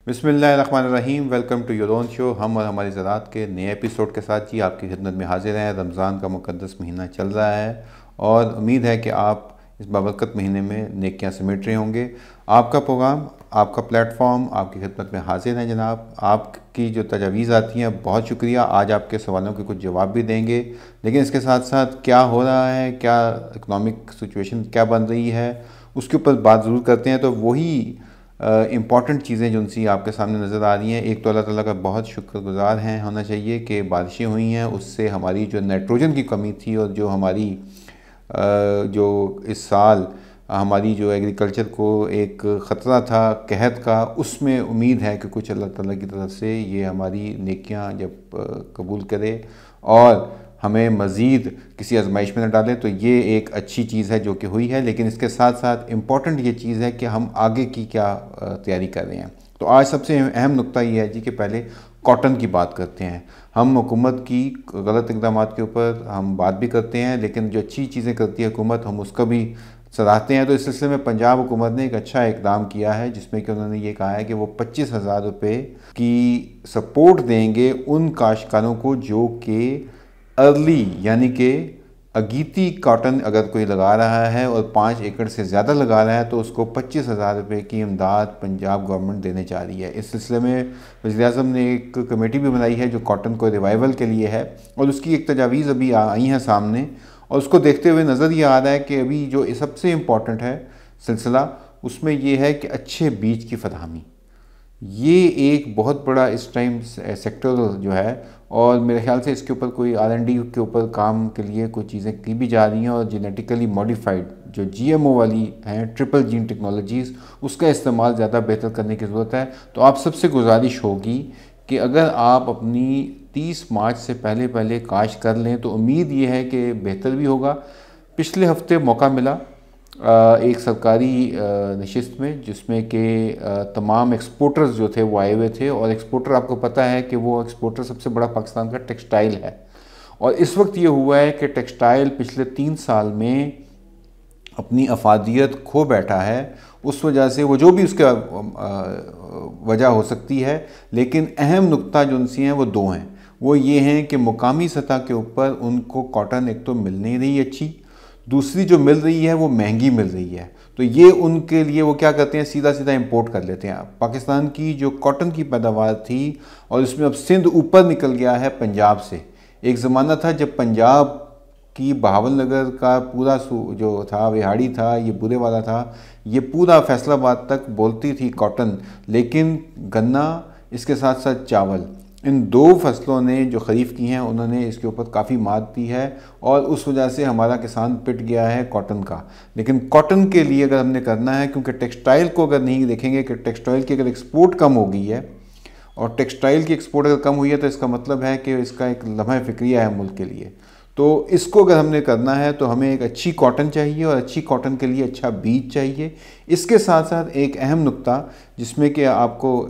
बिस्मिल्लाहिर्रहमानिर्रहीम। Welcome to your own show. हम और हमारी ज़रात के नए एपिसोड के साथ जी आपकी खिदमत में हाजिर हैं। रमज़ान का मुक़द्दस महीना चल रहा है और उम्मीद है कि आप इस बाबरकत महीने में नेकियां समेट रहे होंगे। आपका प्रोग्राम, आपका प्लेटफॉर्म आपकी खिदमत में हाजिर है जनाब। आपकी जो तजावीज़ आती हैं बहुत शुक्रिया। आज आपके सवालों के कुछ जवाब भी देंगे, लेकिन इसके साथ साथ क्या हो रहा है, क्या इकनॉमिक सिचुएशन क्या बन रही है, उसके ऊपर बात ज़रूर करते हैं। तो वही इम्पॉर्टेंट चीज़ें जो उनसी आपके सामने नज़र आ रही हैं। एक तो अल्लाह ताला का बहुत शुक्रगुज़ार हैं होना चाहिए कि बारिशें हुई हैं, उससे हमारी जो नाइट्रोजन की कमी थी और जो हमारी जो इस साल हमारी जो एग्रीकल्चर को एक ख़तरा था कहत का, उसमें उम्मीद है कि कुछ अल्लाह ताला की तरफ से ये हमारी नेकियां जब कबूल करे और हमें मज़ीद किसी आजमाइश में न डालें, तो ये एक अच्छी चीज़ है जो कि हुई है। लेकिन इसके साथ साथ इम्पॉर्टेंट ये चीज़ है कि हम आगे की क्या तैयारी कर रहे हैं। तो आज सबसे अहम नुक्ता ये है जी कि पहले कॉटन की बात करते हैं। हम हुकूमत की गलत इक़दाम के ऊपर हम बात भी करते हैं, लेकिन जो अच्छी चीज़ें करती है हुकूमत हम उसका भी सराहते हैं। तो इस सिलसिले में पंजाब हुकूमत ने एक अच्छा इक़दाम किया है, जिसमें कि उन्होंने ये कहा है कि वो 25,000 रुपये की सपोर्ट देंगे उन काश्तकारों को जो कि अर्ली यानी कि अगीती कॉटन अगर कोई लगा रहा है और 5 एकड़ से ज़्यादा लगा रहा है, तो उसको 25,000 रुपये की इमदाद पंजाब गवर्नमेंट देने जा रही है। इस सिलसिले में वज़ीर-ए-आज़म ने एक कमेटी भी बनाई है जो कॉटन को रिवाइवल के लिए है, और उसकी एक तजावीज़ अभी आई हैं सामने, और उसको देखते हुए नज़र ये आ रहा है कि अभी जो सबसे इम्पॉर्टेंट है सिलसिला, उसमें यह है कि अच्छे बीज की फरहमी। ये एक बहुत बड़ा इस टाइम सेक्टर जो है, और मेरे ख्याल से इसके ऊपर कोई R&D के ऊपर काम के लिए कुछ चीज़ें की भी जा रही हैं, और जेनेटिकली मॉडिफाइड जो GMO वाली हैं, ट्रिपल जीन टेक्नोलॉजीज़, उसका इस्तेमाल ज़्यादा बेहतर करने की ज़रूरत है। तो आप सबसे गुजारिश होगी कि अगर आप अपनी 30 मार्च से पहले पहले काश्त कर लें तो उम्मीद ये है कि बेहतर भी होगा। पिछले हफ्ते मौका मिला एक सरकारी नशिस्त में, जिसमें कि तमाम एक्सपोर्टर्स जो थे वो आए हुए थे, और एक्सपोर्टर आपको पता है कि वो एक्सपोर्टर सबसे बड़ा पाकिस्तान का टेक्सटाइल है। और इस वक्त ये हुआ है कि टेक्सटाइल पिछले 3 साल में अपनी अफादियत खो बैठा है। उस वजह से वो जो भी उसका वजह हो सकती है, लेकिन अहम नुक्ता जो उनसी हैं वो 2 हैं। वो ये हैं कि मुकामी सतह के ऊपर उनको कॉटन एक तो मिल नहीं रही अच्छी, दूसरी जो मिल रही है वो महंगी मिल रही है। तो ये उनके लिए वो क्या करते हैं, सीधा सीधा इंपोर्ट कर लेते हैं। पाकिस्तान की जो कॉटन की पैदावार थी, और इसमें अब सिंध ऊपर निकल गया है पंजाब से। एक ज़माना था जब पंजाब की बहावलनगर का पूरा जो था, विहाड़ी था, ये बुरे वाला था, ये पूरा फैसलाबाद तक बोलती थी कॉटन। लेकिन गन्ना, इसके साथ साथ चावल, इन 2 फसलों ने जो खरीफ की हैं उन्होंने इसके ऊपर काफ़ी मात दी है, और उस वजह से हमारा किसान पिट गया है कॉटन का। लेकिन कॉटन के लिए अगर हमने करना है, क्योंकि टेक्सटाइल को अगर नहीं देखेंगे कि टेक्सटाइल की अगर एक्सपोर्ट कम हो गई है, और टेक्सटाइल की एक्सपोर्ट अगर कम हुई है, तो इसका मतलब है कि इसका एक लम्हा फ़िक्रिया है मुल्क के लिए। तो इसको अगर हमने करना है तो हमें एक अच्छी कॉटन चाहिए, और अच्छी कॉटन के लिए अच्छा बीज चाहिए। इसके साथ साथ एक अहम नुक्ता जिसमें कि आपको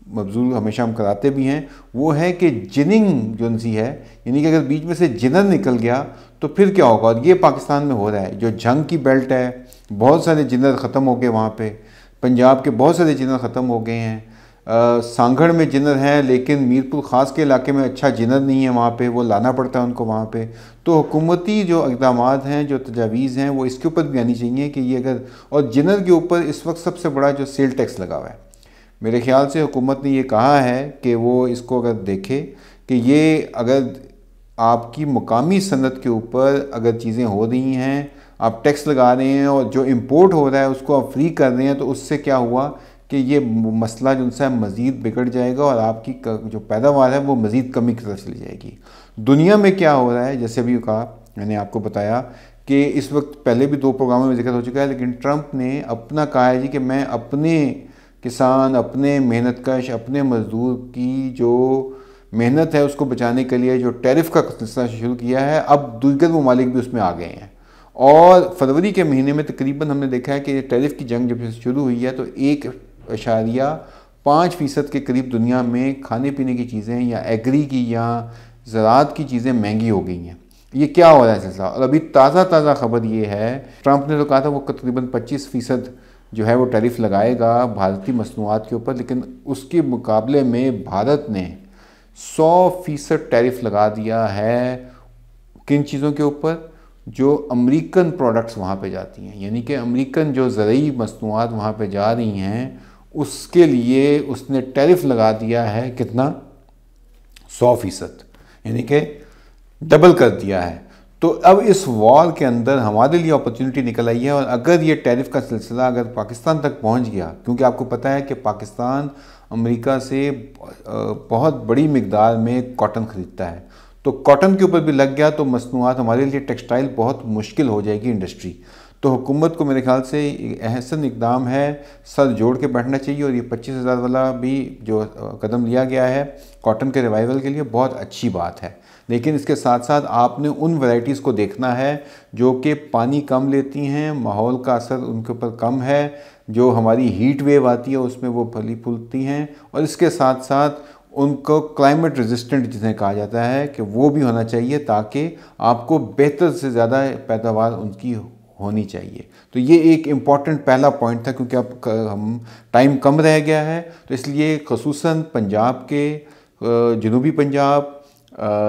मबजूल हमेशा हम कराते भी हैं, वो है कि जिनिंग जो सी है, यानी कि अगर बीच में से जिनर निकल गया तो फिर क्या होगा। और ये पाकिस्तान में हो रहा है। जो जंग की बेल्ट है, बहुत सारे जिनर ख़त्म हो गए वहाँ पे, पंजाब के बहुत सारे जिनर ख़त्म हो गए हैं। सांगड़ में जिनर है, लेकिन मीरपुर ख़ास के इलाके में अच्छा जिनर नहीं है, वहाँ पे वो लाना पड़ता है उनको वहाँ पे। तो हुकूमती जो इक़दाम हैं, जो तजावीज़ हैं, वो इसके ऊपर भी आनी चाहिए कि ये अगर, और जिनर के ऊपर इस वक्त सबसे बड़ा जो सेल टैक्स लगा हुआ है, मेरे ख्याल से हुकूमत ने ये कहा है कि वो इसको अगर देखे कि ये अगर आपकी मुकामी सनत के ऊपर अगर चीज़ें हो रही हैं, आप टैक्स लगा रहे हैं, और जो इंपोर्ट हो रहा है उसको आप फ्री कर रहे हैं, तो उससे क्या हुआ कि ये मसला जो है मज़ीद बिगड़ जाएगा, और आपकी जो पैदावार है वो मज़ीद कमी की तरफ चली जाएगी। दुनिया में क्या हो रहा है, जैसे अभी कहा, मैंने आपको बताया कि इस वक्त पहले भी 2 प्रोग्रामों में जिक्र हो चुका है, लेकिन ट्रंप ने अपना कहा है जी कि मैं अपने किसान, अपने मेहनतकश, अपने मज़दूर की जो मेहनत है उसको बचाने के लिए जो टैरिफ का सिलसिला शुरू किया है, अब दीगर ममालिक भी उसमें आ गए हैं। और फरवरी के महीने में तकरीबन हमने देखा है कि टैरिफ की जंग जब से शुरू हुई है, तो 1.5% के करीब दुनिया में खाने पीने की चीज़ें या एग्री की या ज़राअत की चीज़ें महंगी हो गई हैं। ये क्या हो रहा है सिलसिला। और अभी ताज़ा खबर ये है, ट्रंप ने तो कहा था वो तकरीबन 25% जो है वो टैरिफ लगाएगा भारतीय मसनूआत के ऊपर, लेकिन उसके मुकाबले में भारत ने 100% टैरिफ लगा दिया है किन चीज़ों के ऊपर, जो अमेरिकन प्रोडक्ट्स वहाँ पे जाती हैं, यानी कि अमेरिकन जो ज़रूरी मसनूआत वहाँ पे जा रही हैं उसके लिए उसने टैरिफ लगा दिया है कितना, 100%, यानी कि डबल कर दिया है। तो अब इस वॉर के अंदर हमारे लिए अपॉर्चुनिटी निकल आई है, और अगर ये टैरिफ का सिलसिला अगर पाकिस्तान तक पहुंच गया, क्योंकि आपको पता है कि पाकिस्तान अमेरिका से बहुत बड़ी मिकदार में कॉटन ख़रीदता है, तो कॉटन के ऊपर भी लग गया तो मसनूआत हमारे लिए टेक्सटाइल बहुत मुश्किल हो जाएगी इंडस्ट्री। तो हुकूमत को मेरे ख्याल से अहसन इकदाम है, सर जोड़ के बैठना चाहिए, और ये 25,000 वाला भी जो कदम लिया गया है कॉटन के रिवाइवल के लिए बहुत अच्छी बात है। लेकिन इसके साथ साथ आपने उन वैराइटीज़ को देखना है जो कि पानी कम लेती हैं, माहौल का असर उनके ऊपर कम है, जो हमारी हीट वेव आती है उसमें वो फली फूलती हैं, और इसके साथ साथ उनको क्लाइमेट रेजिस्टेंट जिन्हें कहा जाता है कि वो भी होना चाहिए, ताकि आपको बेहतर से ज़्यादा पैदावार उनकी होनी चाहिए। तो ये एक इम्पॉर्टेंट पहला पॉइंट था, क्योंकि अब हम टाइम कम रह गया है, तो इसलिए ख़ुसूसन पंजाब के जनूबी पंजाब,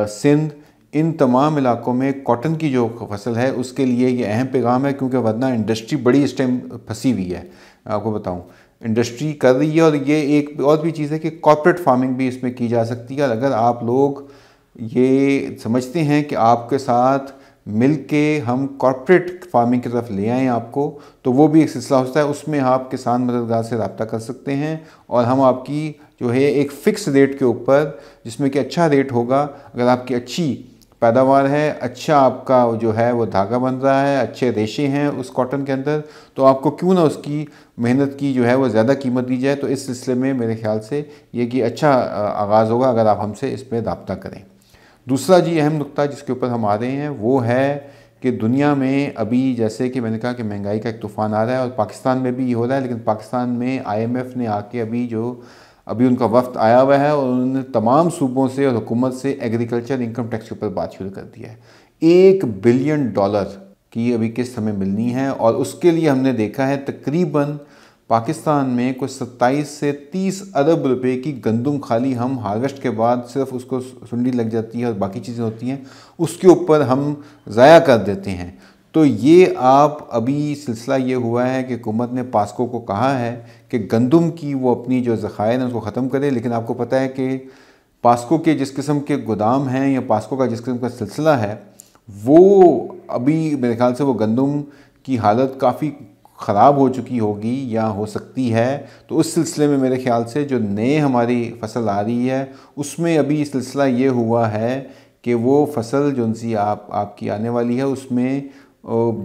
सिंध, इन तमाम इलाकों में कॉटन की जो फसल है उसके लिए ये अहम पैगाम है, क्योंकि वरना इंडस्ट्री बड़ी इस टाइम फंसी हुई है। आपको बताऊं, इंडस्ट्री कर रही है, और ये एक और भी चीज़ है कि कॉर्पोरेट फार्मिंग भी इसमें की जा सकती है। अगर आप लोग ये समझते हैं कि आपके साथ मिल के हम कॉर्पोरेट फार्मिंग की तरफ ले आएँ आपको, तो वो भी एक सिलसिला होता है, उसमें आप किसान मददगार से रब्ता कर सकते हैं, और हम आपकी जो है एक फ़िक्स रेट के ऊपर, जिसमें कि अच्छा रेट होगा, अगर आपकी अच्छी पैदावार है, अच्छा आपका जो है वो धागा बन रहा है, अच्छे रेशे हैं उस कॉटन के अंदर, तो आपको क्यों ना उसकी मेहनत की जो है वो ज़्यादा कीमत दी जाए। तो इस सिलसिले में मेरे ख्याल से ये कि अच्छा आगाज़ होगा अगर आप हमसे इस पर रब्ता करें। दूसरा जी अहम नुक्ता जिसके ऊपर हम आ रहे हैं वो है कि दुनिया में अभी, जैसे कि मैंने कहा कि महंगाई का एक तूफ़ान आ रहा है, और पाकिस्तान में भी ये हो रहा है, लेकिन पाकिस्तान में IMF ने आके अभी उनका वफ्द आया हुआ है, और उन्होंने तमाम सूबों से और हुकूमत से एग्रीकल्चर इनकम टैक्स के ऊपर बात शुरू कर दिया है। $1 बिलियन की अभी किस्त हमें मिलनी है, और उसके लिए हमने देखा है तकरीबन पाकिस्तान में कुछ 27 से 30 अरब रुपए की गंदम खाली हम हार्वेस्ट के बाद सिर्फ उसको सुंडी लग जाती है और बाकी चीज़ें होती हैं उसके ऊपर हम ज़ाया कर देते हैं। तो ये आप अभी सिलसिला ये हुआ है कि हुकूमत ने पास्को को कहा है कि गंदम की वो अपनी जो ज़खायर हैं उसको ख़त्म करे, लेकिन आपको पता है कि पास्को के जिस किस्म के गोदाम हैं या पास्को का जिस किस्म का सिलसिला है, वो अभी मेरे ख्याल से वो गंदम की हालत काफ़ी ख़राब हो चुकी होगी या हो सकती है। तो उस सिलसिले में मेरे ख्याल से जो नए हमारी फसल आ रही है उसमें अभी सिलसिला ये हुआ है कि वो फसल जो सी आपकी आने वाली है उसमें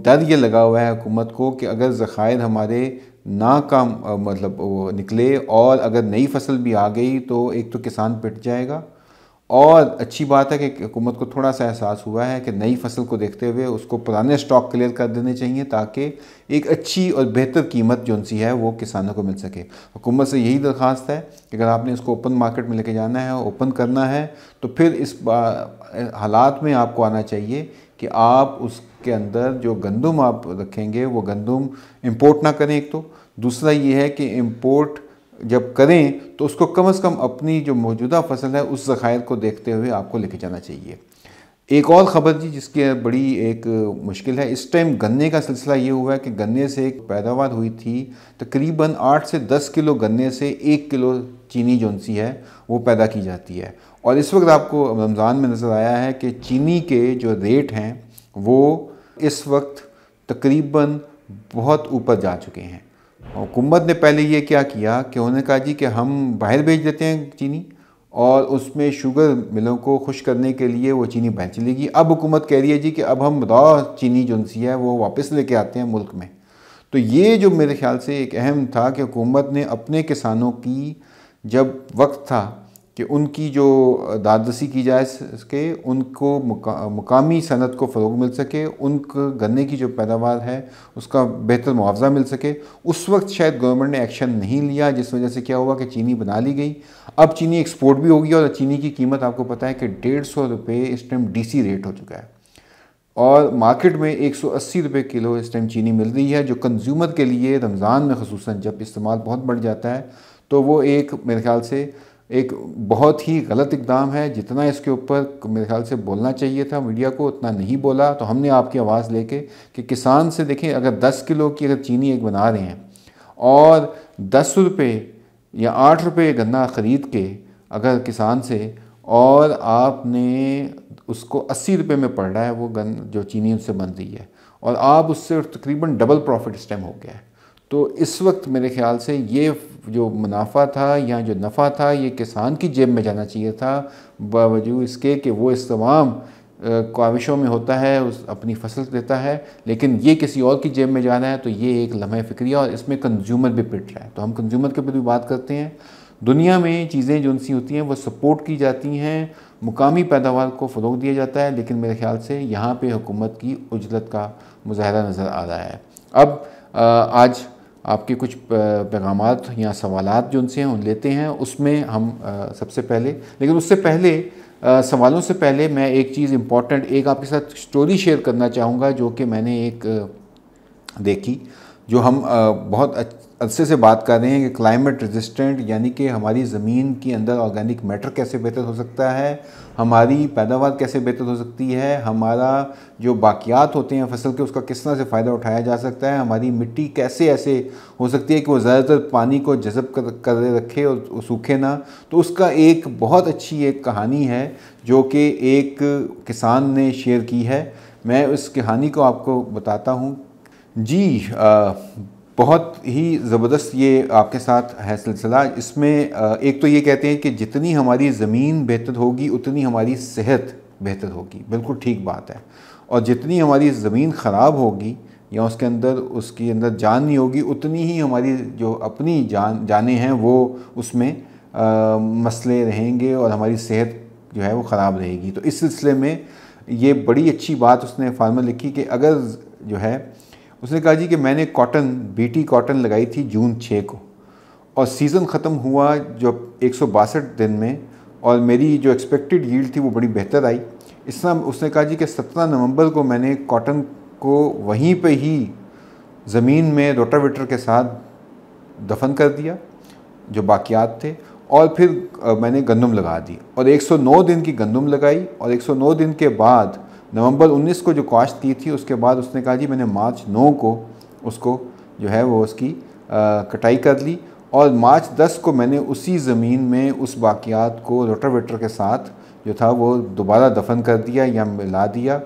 डर ये लगा हुआ है हुकूमत को कि अगर ज़खायर हमारे ना का मतलब वो निकले, और अगर नई फसल भी आ गई तो एक तो किसान पिट जाएगा, और अच्छी बात है कि हुकूमत को थोड़ा सा एहसास हुआ है कि नई फसल को देखते हुए उसको पुराने स्टॉक क्लियर कर देने चाहिए, ताकि एक अच्छी और बेहतर कीमत जो सी है वो किसानों को मिल सके। हुकूमत से यही दरख्वास्त है कि अगर आपने इसको ओपन मार्केट में लेके जाना है, ओपन करना है, तो फिर इस हालात में आपको आना चाहिए कि आप उसके अंदर जो गंदम आप रखेंगे वो गंदम इंपोर्ट ना करें एक तो, दूसरा ये है कि इंपोर्ट जब करें तो उसको कम से कम अपनी जो मौजूदा फसल है उस ज़खायर को देखते हुए आपको लेके जाना चाहिए। एक और ख़बर जी जिसकी बड़ी एक मुश्किल है, इस टाइम गन्ने का सिलसिला ये हुआ है कि गन्ने से एक पैदावार हुई थी तकरीबन 8 से 10 किलो गन्ने से 1 किलो चीनी जो सी है वो पैदा की जाती है, और इस वक्त आपको रमज़ान में नज़र आया है कि चीनी के जो रेट हैं वो इस वक्त तकरीबन बहुत ऊपर जा चुके हैं। हुकूमत ने पहले ये क्या किया कि उन्होंने कहा जी कि हम बाहर भेज देते हैं चीनी, और उसमें शुगर मिलों को खुश करने के लिए वो चीनी बाहर चलेगी। अब हुकूमत कह रही है जी कि अब हम रॉ चीनी जो सी है वो वापस लेके आते हैं मुल्क में। तो ये जो मेरे ख्याल से एक अहम था कि हुकूमत ने अपने किसानों की जब वक्त था कि उनकी जो दादरसी की जाए सके, उनको मुकामी सनत को फ़रोग मिल सके, उनको गन्ने की जो पैदावार है उसका बेहतर मुआवजा मिल सके, उस वक्त शायद गवर्नमेंट ने एक्शन नहीं लिया, जिस वजह से क्या हुआ कि चीनी बना ली गई। अब चीनी एक्सपोर्ट भी होगी, और चीनी की कीमत आपको पता है कि 150 रुपये इस टाइम DC रेट हो चुका है, और मार्केट में 180 रुपये किलो इस टाइम चीनी मिल रही है, जो कंज्यूमर के लिए रमज़ान में ख़ुसूसन जब इस्तेमाल बहुत बढ़ जाता है तो वो एक मेरे ख्याल से एक बहुत ही गलत इक़दाम है। जितना इसके ऊपर मेरे ख्याल से बोलना चाहिए था मीडिया को, उतना नहीं बोला। तो हमने आपकी आवाज़ लेके कि किसान से देखें, अगर 10 किलो की अगर चीनी एक बना रहे हैं और 10 रुपये या 8 रुपये गन्ना ख़रीद के अगर किसान से, और आपने उसको 80 रुपये में पड़ रहा है वो जो चीनी उससे बन रही है, और आप उससे तकरीबन डबल प्रॉफिट इस टाइम हो गया है। तो इस वक्त मेरे ख्याल से ये जो मुनाफा था या जो नफ़ा था ये किसान की जेब में जाना चाहिए था, बावजूद इसके कि वो इस तमाम काविशों में होता है, उस अपनी फसल देता है, लेकिन ये किसी और की जेब में जाना है। तो ये एक लम्हे फ़िक्रिया, और इसमें कंज्यूमर भी पिट रहा है। तो हम कंज्यूमर के ऊपर भी बात करते हैं। दुनिया में चीज़ें जो सी होती हैं वो सपोर्ट की जाती हैं, मुकामी पैदावार को फ़रोग़ दिया जाता है, लेकिन मेरे ख्याल से यहाँ पे हुकूमत की उजलत का मुज़ाहरा नज़र आ रहा है। अब आज आपके कुछ पैगामात या सवालात जो उनसे हैं उन लेते हैं। उसमें हम सबसे पहले, लेकिन उससे पहले सवालों से पहले मैं एक चीज़ इम्पॉर्टेंट एक आपके साथ स्टोरी शेयर करना चाहूँगा, जो कि मैंने एक देखी, जो हम बहुत अरसे से बात कर रहे हैं कि क्लाइमेट रेजिस्टेंट, यानी कि हमारी ज़मीन के अंदर ऑर्गेनिक मैटर कैसे बेहतर हो सकता है, हमारी पैदावार कैसे बेहतर हो सकती है, हमारा जो बाकियात होते हैं फसल के उसका किस तरह से फ़ायदा उठाया जा सकता है, हमारी मिट्टी कैसे ऐसे हो सकती है कि वो ज़्यादातर पानी को जज़ब कर रखे और सूखे ना। तो उसका एक बहुत अच्छी एक कहानी है जो कि एक किसान ने शेयर की है। मैं उस कहानी को आपको बताता हूँ जी। बहुत ही ज़बरदस्त ये आपके साथ है सिलसिला। इसमें एक तो ये कहते हैं कि जितनी हमारी ज़मीन बेहतर होगी उतनी हमारी सेहत बेहतर होगी। बिल्कुल ठीक बात है। और जितनी हमारी ज़मीन ख़राब होगी या उसके अंदर जान नहीं होगी, उतनी ही हमारी जो अपनी जानें हैं वो उसमें मसले रहेंगे और हमारी सेहत जो है वो ख़राब रहेगी। तो इस सिलसिले में ये बड़ी अच्छी बात उसने फार्मर लिखी कि अगर जो है, उसने कहा जी कि मैंने बीटी कॉटन लगाई थी जून 6 को, और सीज़न ख़त्म हुआ जो 162 दिन में, और मेरी जो एक्सपेक्टेड यील्ड थी वो बड़ी बेहतर आई। इस तरह उसने कहा जी कि 17 नवंबर को मैंने कॉटन को वहीं पे ही ज़मीन में रोटावेटर के साथ दफन कर दिया जो बाकियात थे, और फिर मैंने गंदम लगा दी और 109 दिन की गंदम लगाई, और 109 दिन के बाद नवंबर 19 को जो काश्त की थी उसके बाद उसने कहा जी मैंने मार्च 9 को उसको जो है वो उसकी कटाई कर ली, और मार्च 10 को मैंने उसी ज़मीन में उस बाकियात को रोटावेटर के साथ जो था वो दोबारा दफन कर दिया या मिला दिया।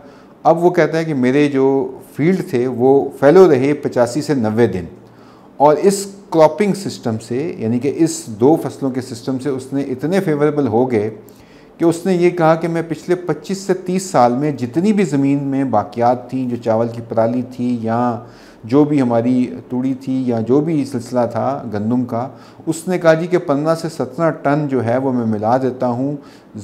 अब वो कहता है कि मेरे जो फील्ड थे वो फैलो रहे 85 से 90 दिन, और इस क्रॉपिंग सिस्टम से, यानी कि इस 2 फसलों के सिस्टम से उसने इतने फेवरेबल हो गए कि उसने ये कहा कि मैं पिछले 25 से 30 साल में जितनी भी ज़मीन में बाकियात थी, जो चावल की पराली थी या जो भी हमारी तूड़ी थी या जो भी सिलसिला था गंदम का, उसने कहा जी कि 15 से 17 टन जो है वो मैं मिला देता हूँ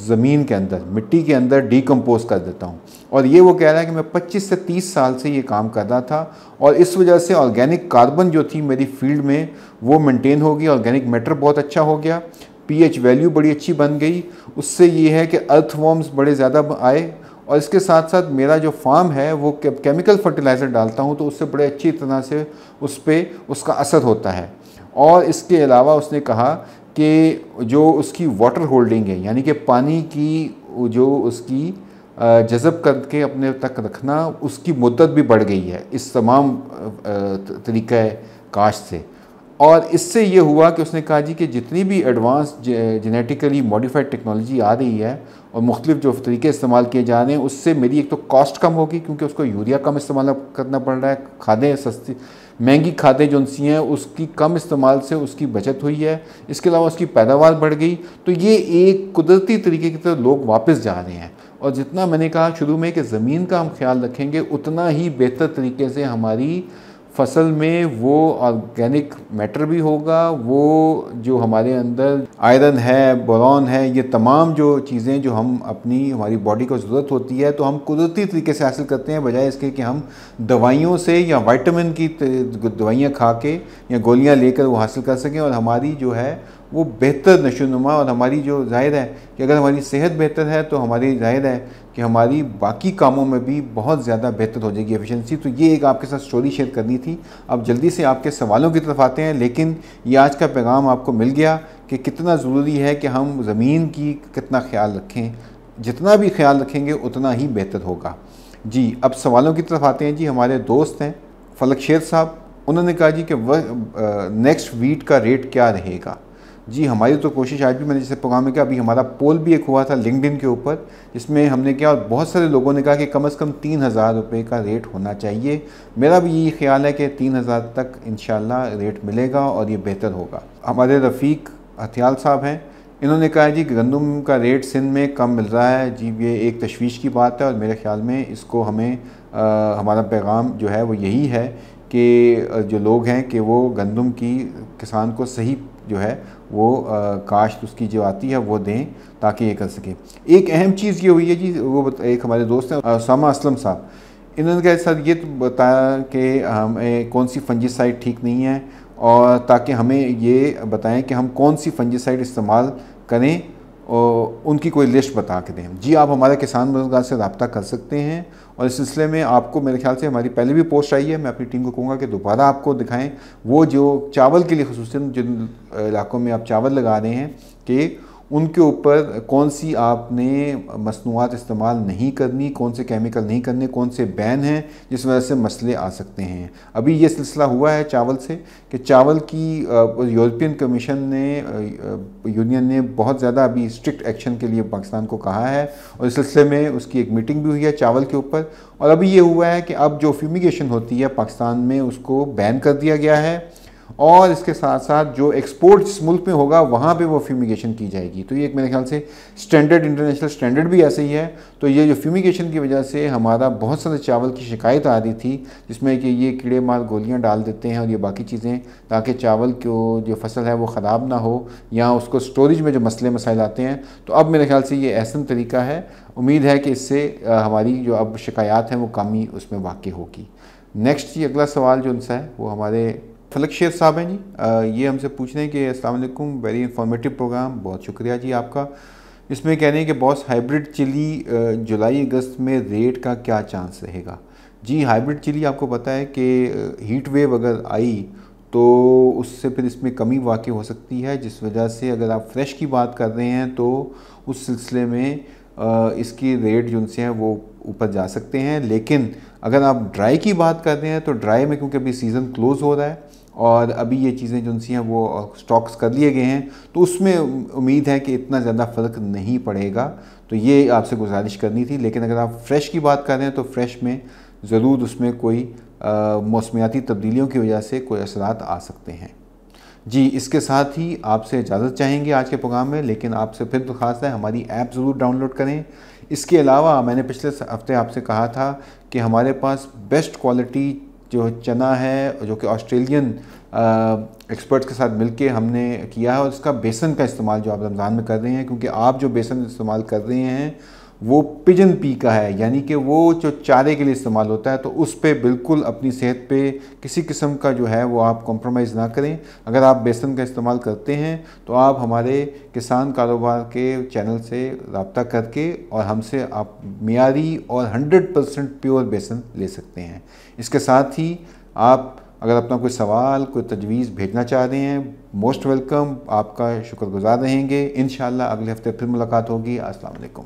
ज़मीन के अंदर, मिट्टी के अंदर डिकम्पोज कर देता हूँ। और ये वो कह रहा है कि मैं 25 से 30 साल से ये काम कर रहा था, और इस वजह से ऑर्गेनिक कार्बन जो थी मेरी फील्ड में वो मेंटेन होगी, ऑर्गेनिक मैटर बहुत अच्छा हो गया, पीएच वैल्यू बड़ी अच्छी बन गई। उससे ये है कि अर्थवॉर्म्स बड़े ज़्यादा आए, और इसके साथ साथ मेरा जो फार्म है वो केमिकल फर्टिलाइज़र डालता हूँ तो उससे बड़े अच्छी तरह से उस पर उसका असर होता है। और इसके अलावा उसने कहा कि जो उसकी वाटर होल्डिंग है, यानी कि पानी की जो उसकी जज़ब करके अपने तक रखना, उसकी मुद्दत भी बढ़ गई है इस तमाम तरीक़े काश्त से। और इससे ये हुआ कि उसने कहा जी कि जितनी भी एडवांस जेनेटिकली मॉडिफाइड टेक्नोलॉजी आ रही है और मुख्तलिफ जो तरीके इस्तेमाल किए जा रहे हैं, उससे मेरी एक तो कॉस्ट कम होगी क्योंकि उसको यूरिया कम इस्तेमाल करना पड़ रहा है, खादें सस्ती महंगी खादें जो सी हैं उसकी कम इस्तेमाल से उसकी बचत हुई है, इसके अलावा उसकी पैदावार बढ़ गई। तो ये एक कुदरती तरीके की तरफ लोग वापस जा रहे हैं, और जितना मैंने कहा शुरू में कि ज़मीन का हम ख्याल रखेंगे उतना ही बेहतर तरीके से हमारी फसल में वो ऑर्गेनिक मैटर भी होगा, वो जो हमारे अंदर आयरन है, बोरॉन है, ये तमाम जो चीज़ें जो हम अपनी हमारी बॉडी को ज़रूरत होती है तो हम कुदरती तरीके से हासिल करते हैं, बजाय इसके कि हम दवाइयों से या विटामिन की दवाइयाँ खा के या गोलियाँ लेकर वो हासिल कर सकें और हमारी जो है वो बेहतर नशोनुमा, और हमारी जो ज़ाहिर है कि अगर हमारी सेहत बेहतर है तो हमारी ज़ाहिर है कि हमारी बाकी कामों में भी बहुत ज़्यादा बेहतर हो जाएगी एफिशिएंसी। तो ये एक आपके साथ स्टोरी शेयर करनी थी। अब जल्दी से आपके सवालों की तरफ आते हैं, लेकिन ये आज का पैगाम आपको मिल गया कि कितना ज़रूरी है कि हम ज़मीन की कितना ख्याल रखें। जितना भी ख्याल रखेंगे उतना ही बेहतर होगा। जी, अब सवालों की तरफ आते हैं। जी, हमारे दोस्त हैं फलक शेर साहब, उन्होंने कहा जी कि वह नेक्स्ट वीट का रेट क्या रहेगा। जी, हमारी तो कोशिश आज भी, मैंने जैसे प्रोग्राम में किया, अभी हमारा पोल भी एक हुआ था लिंक्डइन के ऊपर, जिसमें हमने किया और बहुत सारे लोगों ने कहा कि कम से कम 3,000 रुपये का रेट होना चाहिए। मेरा भी यही ख्याल है कि 3,000 तक इंशाल्लाह रेट मिलेगा और ये बेहतर होगा। हमारे रफ़ीक हथियाल साहब हैं, इन्होंने कहा है जी गंदम का रेट सिंध में कम मिल रहा है। जी, ये एक तशवीश की बात है और मेरे ख्याल में इसको हमें हमारा पैगाम जो है वो यही है कि जो लोग हैं कि वो गंदम की किसान को सही जो है वो काश्त उसकी जो आती है वो दें ताकि ये कर सकें। एक अहम चीज़ ये हुई है जी, वो एक हमारे दोस्त हैं उसामा असलम साहब, इन्होंने कहा सर ये तो बताया कि हमें कौन सी फंजीसाइड ठीक नहीं है, और ताकि हमें ये बताएं कि हम कौन सी फंजीसाइड इस्तेमाल करें और उनकी कोई लिस्ट बता के दें। जी, आप हमारे किसान मददगार से रब्ता कर सकते हैं और इस सिलसिले में आपको मेरे ख्याल से हमारी पहले भी पोस्ट आई है, मैं अपनी टीम को कहूँगा कि दोबारा आपको दिखाएं। वो जो चावल के लिए खुसूसन जिन इलाकों में आप चावल लगा रहे हैं कि उनके ऊपर कौन सी आपने मसनूआत इस्तेमाल नहीं करनी, कौन से केमिकल नहीं करने, कौन से बैन हैं जिस वजह से मसले आ सकते हैं। अभी ये सिलसिला हुआ है चावल से कि चावल की यूरोपियन कमीशन ने यूनियन ने बहुत ज़्यादा अभी स्ट्रिक्ट एक्शन के लिए पाकिस्तान को कहा है और इस सिलसिले में उसकी एक मीटिंग भी हुई है चावल के ऊपर। और अभी ये हुआ है कि अब जो फ्यूमिगेशन होती है पाकिस्तान में उसको बैन कर दिया गया है और इसके साथ साथ जो एक्सपोर्ट जिस मुल्क में होगा वहाँ पे वो फ्यूमिगेशन की जाएगी। तो ये एक मेरे ख्याल से स्टैंडर्ड, इंटरनेशनल स्टैंडर्ड भी ऐसे ही है। तो ये जो फ्यूमिगेशन की वजह से हमारा बहुत सारे चावल की शिकायत आ रही थी जिसमें कि ये कीड़े मार गोलियाँ डाल देते हैं और ये बाकी चीज़ें, ताकि चावल को जो फसल है वो ख़राब ना हो या उसको स्टोरेज में जो मसले मसाइल आते हैं। तो अब मेरे ख्याल से ये ऐसा तरीका है, उम्मीद है कि इससे हमारी जो अब शिकायत हैं वो कमी उसमें वाक़ई होगी। नेक्स्ट जी, अगला सवाल जो उनसे है वो हमारे फलक शेर साहब हैं जी। ये हमसे पूछ रहे हैं कि अस्सलाम वालेकुम, वेरी इन्फॉर्मेटिव प्रोग्राम, बहुत शुक्रिया जी आपका। इसमें कह रहे हैं कि बॉस हाइब्रिड चिली जुलाई अगस्त में रेट का क्या चांस रहेगा। जी, हाइब्रिड चिली आपको पता है कि हीट वेव अगर आई तो उससे फिर इसमें कमी वाक़ई हो सकती है, जिस वजह से अगर आप फ्रेश की बात कर रहे हैं तो उस सिलसिले में इसकी रेट जो उनसे हैं वो ऊपर जा सकते हैं। लेकिन अगर आप ड्राई की बात कर रहे हैं तो ड्राई में क्योंकि अभी सीज़न क्लोज़ हो रहा है और अभी ये चीज़ें जो उनसी हैं वो स्टॉक्स कर लिए गए हैं, तो उसमें उम्मीद है कि इतना ज़्यादा फ़र्क नहीं पड़ेगा। तो ये आपसे गुजारिश करनी थी। लेकिन अगर आप फ़्रेश की बात कर रहे हैं तो फ़्रेश में ज़रूर उसमें कोई मौसमियाती तब्दीलियों की वजह से कोई असरात आ सकते हैं। जी, इसके साथ ही आपसे इजाज़त चाहेंगे आज के प्रोग्राम में, लेकिन आपसे फिर दरख्वास्त है हमारी ऐप ज़रूर डाउनलोड करें। इसके अलावा मैंने पिछले हफ्ते आपसे कहा था कि हमारे पास बेस्ट क्वालिटी जो चना है जो कि ऑस्ट्रेलियन एक्सपर्ट्स के साथ मिलके हमने किया है और इसका बेसन का इस्तेमाल जो आप रमज़ान में कर रहे हैं, क्योंकि आप जो बेसन इस्तेमाल कर रहे हैं वो पिजन पी का है, यानी कि वो जो चारे के लिए इस्तेमाल होता है, तो उस पे बिल्कुल अपनी सेहत पे किसी किस्म का जो है वो आप कॉम्प्रोमाइज़ ना करें। अगर आप बेसन का इस्तेमाल करते हैं तो आप हमारे किसान कारोबार के चैनल से रब्ता करके और हमसे आप मियारी और 100% प्योर बेसन ले सकते हैं। इसके साथ ही आप अगर अपना कोई सवाल, कोई तजवीज़ भेजना चाह रहे हैं, मोस्ट वेलकम, आपका शुक्रगुजार रहेंगे। इंशाअल्लाह अगले हफ्ते फिर मुलाकात होगी। अस्सलाम वालेकुम।